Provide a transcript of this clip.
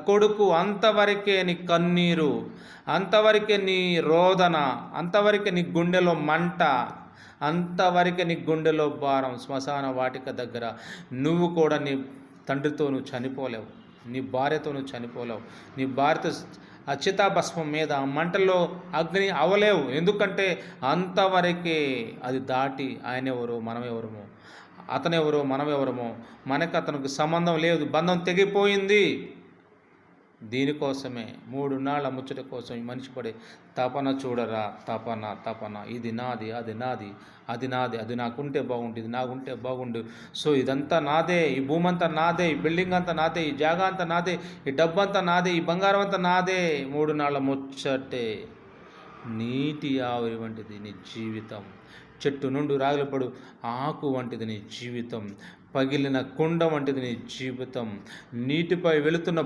కొడుకు, అంతవరకే నీ కన్నీరు, అంతవరకే నీ రోదన, అంతవరకే నీ గుండెలో మంట, అంతవరకే నీ గుండెలో భారం. శ్మశాన వాటిక దగ్గర నువ్వు కూడా నీ తండ్రితో నువ్వు చనిపోలేవు, నీ భార్యతో నువ్వు చనిపోలేవు, నీ భార్యతో ఆ చితాభస్మం మీద మంటల్లో అగ్ని అవలేవు. ఎందుకంటే అంతవరకే అది దాటి ఆయనెవరో మనమెవరమో, అతనెవరో మనమెవరమో, మనకు అతనికి సంబంధం లేదు, బంధం తెగిపోయింది. దీనికోసమే 3 నాళ్ళ ముచ్చట కోసం ఈ మనిషి పడే తపన చూడరా, తపన తపన, ఇది నాది, అది నాది, అది నాది, అది నాకుంటే బాగుండు, ఇది నాకుంటే బాగుండు, సో ఇదంతా నాదే, ఈ భూమి అంతా నాదే, ఈ బిల్డింగ్ అంతా నాదే, ఈ జాగా అంతా నాదే, ఈ డబ్బు అంతా నాదే, ఈ బంగారం అంతా నాదే. 3 నాళ్ళ ముచ్చటే. నీటి ఆవిరి వంటిది నీ జీవితం, చెట్టు నుండి రాగిలపడు ఆకు వంటిది నీ జీవితం, పగిలిన కుండ వంటిది నీ జీవితం, నీటిపై వెళుతున్న